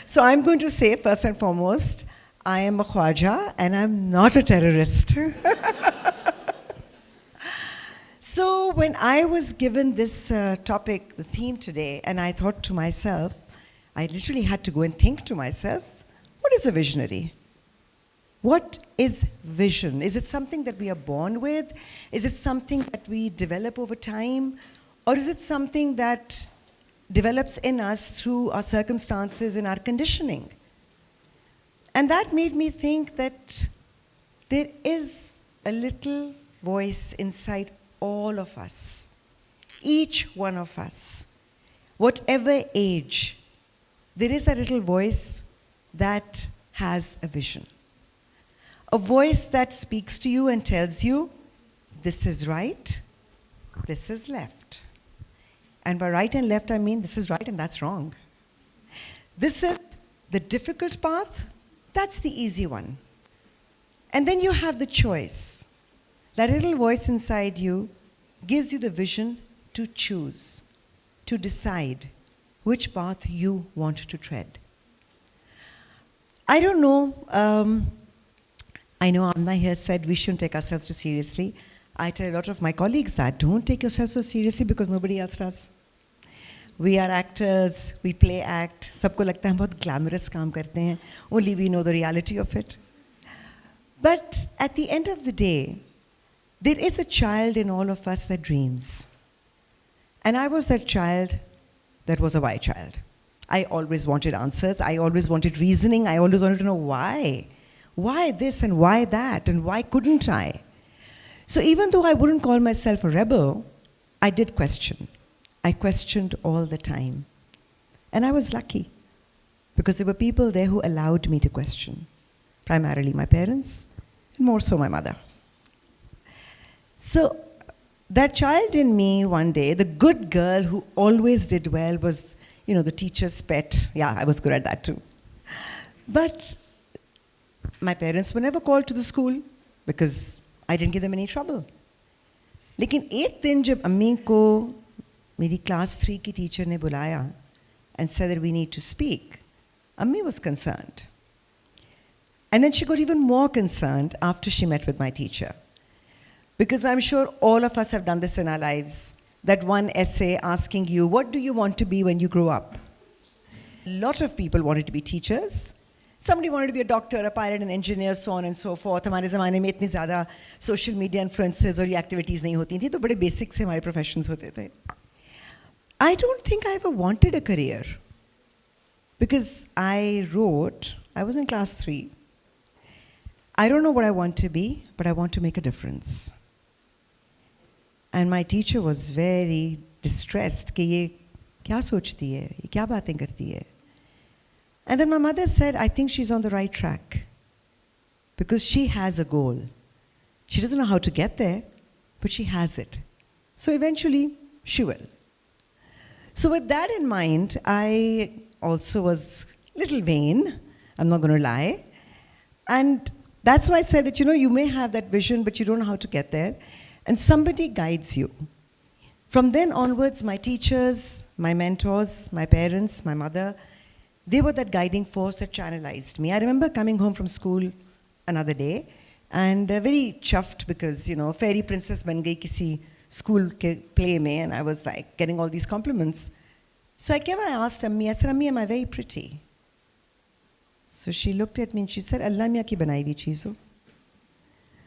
So I'm going to say, first and foremost, I am a Khwaja and I'm not a terrorist. So when I was given this topic, the theme today, and I thought to myself, I literally had to go and think to myself, what is a visionary? What is vision? Is it something that we are born with? Is it something that we develop over time? Or is it something that develops in us through our circumstances and our conditioning? And that made me think that there is a little voice inside all of us, each one of us, whatever age, there is a little voice that has a vision. A voice that speaks to you and tells you, this is right, this is left. And by right and left, I mean this is right and that's wrong. This is the difficult path, that's the easy one. And then you have the choice. That little voice inside you gives you the vision to choose, to decide which path you want to tread. I don't know, I know Amna here said we shouldn't take ourselves too seriously. I tell a lot of my colleagues that, don't take yourself so seriously because nobody else does. We are actors, we play act, सबको लगता है हम बहुत glamorous काम करते हैं, only we know the reality of it. But at the end of the day, there is a child in all of us that dreams. And I was that child that was a why child. I always wanted answers, I always wanted reasoning, I always wanted to know why. Why this and why that and why couldn't I? So even though I wouldn't call myself a rebel, I did question. I questioned all the time. And I was lucky because there were people there who allowed me to question. Primarily my parents, and more so my mother. So that child in me one day, the good girl who always did well was, you know, the teacher's pet. Yeah, I was good at that too. But my parents were never called to the school because I didn't give them any trouble. लेकिन एक दिन जब अम्मी को मेरी class 3 की teacher ने बुलाया and said that we need to speak, Ammi was concerned. And then she got even more concerned after she met with my teacher. Because I'm sure all of us have done this in our lives, that one essay asking you, what do you want to be when you grow up? A lot of people wanted to be teachers. Somebody wanted to be a doctor, a pilot, an engineer, so on and so forth. हमारे ज़माने में इतनी ज़्यादा social media influences और ये activities नहीं होती थी, तो बड़े basic से हमारे professions होते थे. I don't think I ever wanted a career because I was in class 3. I don't know what I want to be, but I want to make a difference. And my teacher was very distressed कि ये क्या सोचती है, ये क्या बातें करती है. And then my mother said, I think she's on the right track because she has a goal. She doesn't know how to get there, but she has it. So eventually, she will. So with that in mind, I also was a little vain, I'm not going to lie. And that's why I said that, you know, you may have that vision, but you don't know how to get there. And somebody guides you. From then onwards, my teachers, my mentors, my parents, my mother, they were that guiding force that channelized me. I remember coming home from school another day and very chuffed because, you know, fairy princess ban gayi kisi school ke play mein, and I was like getting all these compliments. So I came and I asked Ammi, I said, Ammi, am I very pretty? So she looked at me and she said, Allah miya ki banai hui cheez ho.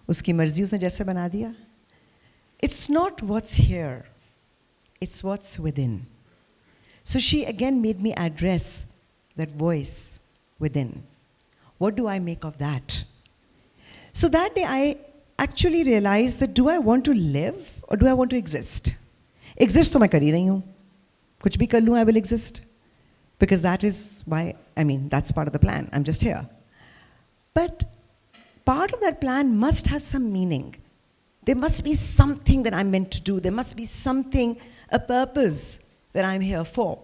Uski marzi usne jaise bana diya. It's not what's here, it's what's within. So she again made me address that voice within. What do I make of that? So that day I actually realized that do I want to live or do I want to exist? Exist to मैं कर ही रही हूँ. कुछ भी कर लूँ, I will exist. Because that is why, I mean, that's part of the plan. I'm just here. But part of that plan must have some meaning. There must be something that I'm meant to do. There must be something, a purpose that I'm here for.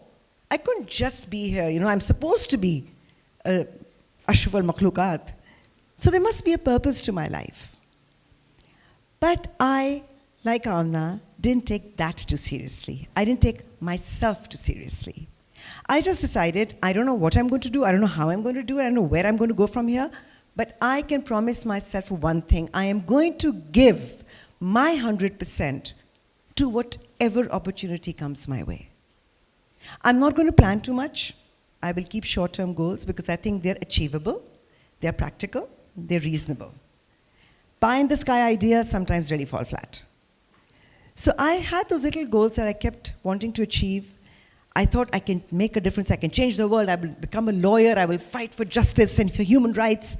I couldn't just be here, you know, I'm supposed to be Ashraf al-Makhlukat. So there must be a purpose to my life. But I, like Amna, didn't take that too seriously. I didn't take myself too seriously. I just decided, I don't know what I'm going to do, I don't know how I'm going to do it, I don't know where I'm going to go from here, but I can promise myself one thing: I am going to give my 100% to whatever opportunity comes my way. I'm not going to plan too much. I will keep short-term goals because I think they're achievable, they're practical, they're reasonable. Pie-in-the-sky ideas sometimes really fall flat. So I had those little goals that I kept wanting to achieve. I thought I can make a difference, I can change the world, I will become a lawyer, I will fight for justice and for human rights.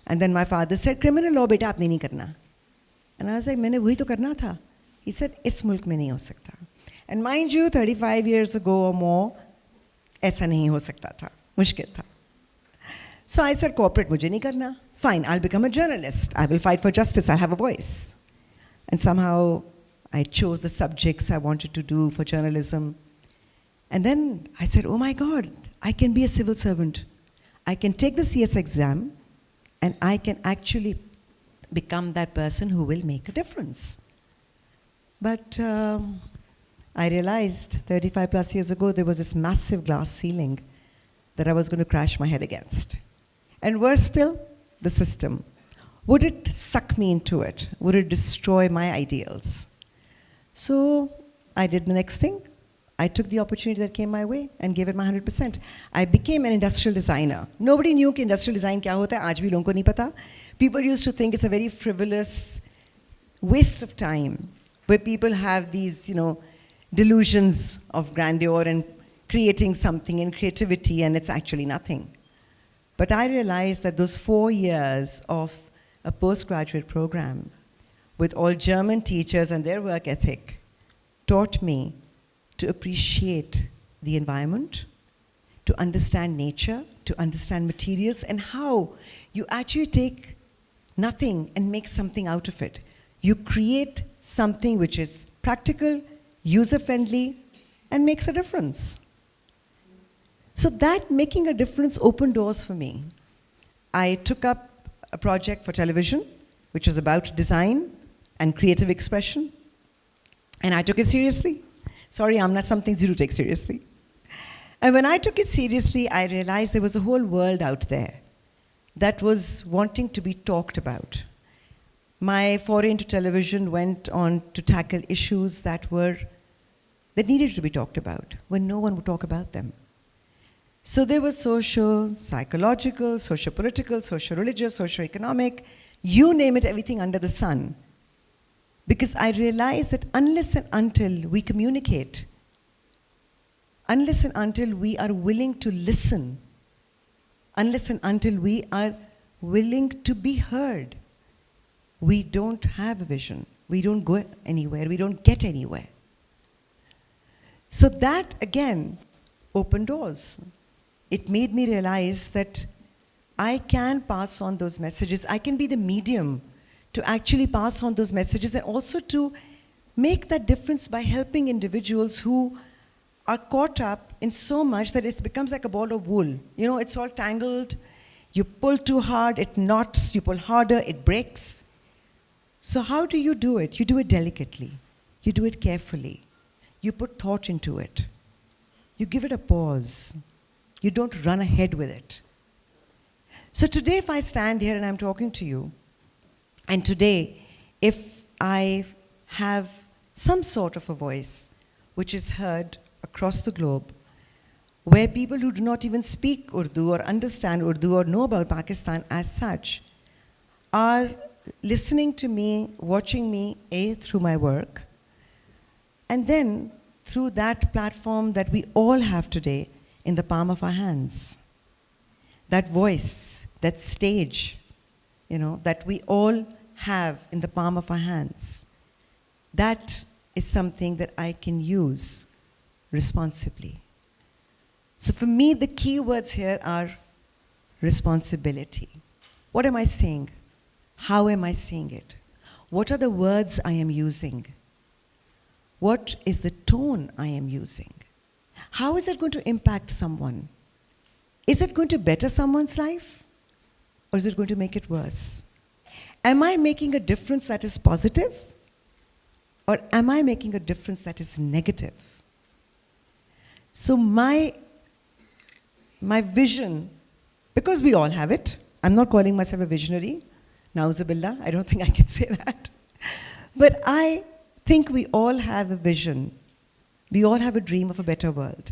And then my father said, criminal law beta aapne nahi karna. And I was like, maine wahi to karna tha. He said, is mulk mein nahi ho sakta. And mind you, 35 years ago or more, aisa nahi ho sakta tha, mushkil tha. So I said, corporate mujhe nahi karna. Fine, I'll become a journalist, I will fight for justice, I'll have a voice. And somehow I chose the subjects I wanted to do for journalism. And then I said, oh my God, I can be a civil servant. I can take the CS exam and I can actually become that person who will make a difference. But I realized 35 plus years ago, there was this massive glass ceiling that I was going to crash my head against. And worse still, the system. Would it suck me into it? Would it destroy my ideals? So I did the next thing. I took the opportunity that came my way and gave it my 100%. I became an industrial designer. Nobody knew कि industrial design क्या होता है, आज भी लोगों को नहीं पता. People used to think it's a very frivolous waste of time, where people have these, delusions of grandeur and creating something and creativity, and it's actually nothing. But I realized that those 4 years of a postgraduate program with all German teachers and their work ethic taught me to appreciate the environment, to understand nature, to understand materials, and how you actually take nothing and make something out of it. You create something which is practical, user-friendly, and makes a difference. So that making a difference opened doors for me. I took up a project for television, which was about design and creative expression, and I took it seriously. Sorry, I'm not something to take seriously. And when I took it seriously, I realized there was a whole world out there that was wanting to be talked about. My foray into television went on to tackle issues that needed to be talked about, when no one would talk about them. So there was social, psychological, socio-political, socio-religious, socio-economic, you name it, everything under the sun. Because I realized that unless and until we communicate, unless and until we are willing to listen, unless and until we are willing to be heard, we don't have a vision. We don't go anywhere. We don't get anywhere. So that, again, opened doors. It made me realize that I can pass on those messages. I can be the medium to actually pass on those messages, and also to make that difference by helping individuals who are caught up in so much that it becomes like a ball of wool. It's all tangled. You pull too hard, it knots. You pull harder, it breaks. So how do you do it? You do it delicately. You do it carefully. You put thought into it. You give it a pause. You don't run ahead with it. So today, if I stand here and I'm talking to you, and today, if I have some sort of a voice which is heard across the globe, where people who do not even speak Urdu or understand Urdu or know about Pakistan as such are listening to me, watching me, through my work, and then through that platform that we all have today in the palm of our hands. That voice, that stage, that we all have in the palm of our hands. That is something that I can use responsibly. So for me, the key words here are responsibility. What am I saying? How am I saying it? What are the words I am using? What is the tone I am using? How is it going to impact someone? Is it going to better someone's life? Or is it going to make it worse? Am I making a difference that is positive? Or am I making a difference that is negative? So my my vision, because we all have it, I'm not calling myself a visionary, Nauzubillah, I don't think I can say that. But I think we all have a vision. We all have a dream of a better world,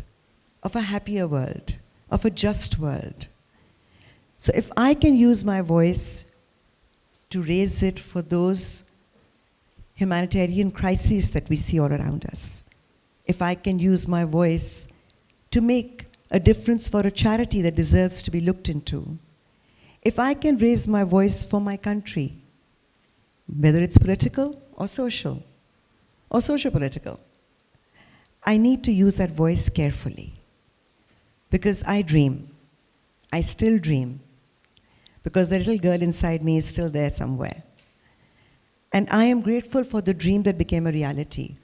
of a happier world, of a just world. So if I can use my voice to raise it for those humanitarian crises that we see all around us, if I can use my voice to make a difference for a charity that deserves to be looked into, if I can raise my voice for my country, whether it's political or socio-political, I need to use that voice carefully. Because I dream. I still dream. Because the little girl inside me is still there somewhere. And I am grateful for the dream that became a reality.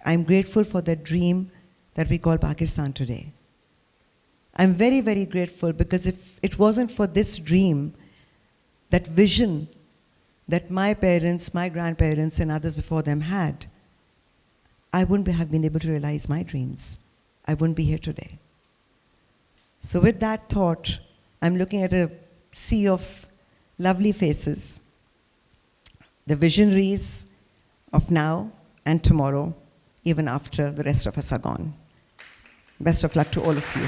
I'm grateful for the dream that we call Pakistan today. I'm very, very grateful because if it wasn't for this dream, that vision that my parents, my grandparents, and others before them had, I wouldn't have been able to realize my dreams. I wouldn't be here today. So with that thought, I'm looking at a sea of lovely faces, the visionaries of now and tomorrow, even after the rest of us are gone. Best of luck to all of you.